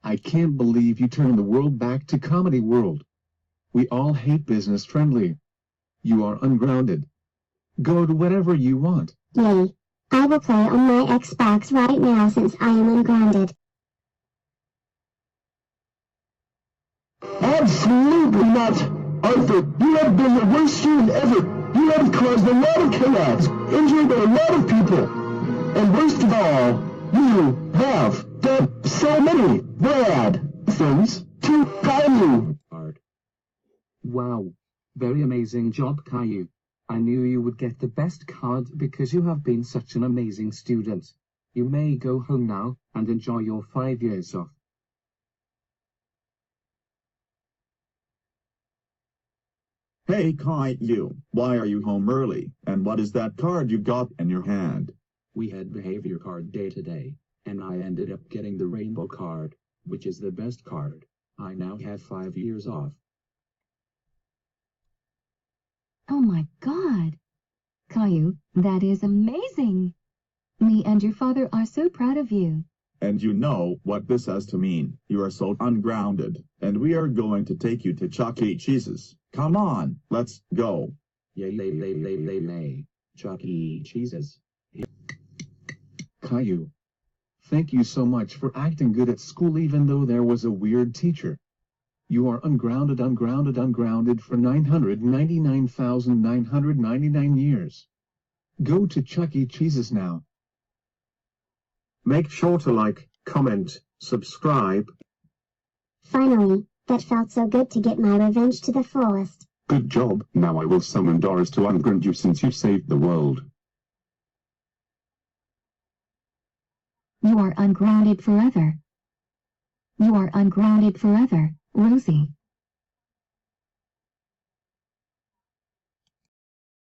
I can't believe you turned the world back to comedy world. We all hate business friendly. You are ungrounded. Go to whatever you want. Yay. I will play on my Xbox right now since I am ungrounded. Absolutely not! Arthur, you have been the worst student ever! You have caused a lot of chaos, injured a lot of people! And worst of all, you have done so many bad things to caillou! Art. Wow. Very amazing job, Caillou. I knew you would get the best card because you have been such an amazing student. You may go home now and enjoy your 5 years off. Hey Caillou, why are you home early, and what is that card you got in your hand? We had behavior card day today, and I ended up getting the rainbow card, which is the best card. I now have 5 years off. Oh my God! Caillou, that is amazing! Me and your father are so proud of you. And you know what this has to mean. You are so ungrounded, and we are going to take you to Chuck E. Cheese's. Come on, let's go. Yay, Chuck E. Cheese's. Caillou. Thank you so much for acting good at school even though there was a weird teacher. You are ungrounded for 999,999 years. Go to Chuck E. Cheese's now. Make sure to like, comment, subscribe. Finally, that felt so good to get my revenge to the fullest. Good job. Now I will summon Doris to unground you since you saved the world. You are ungrounded forever. You are ungrounded forever, Rosie.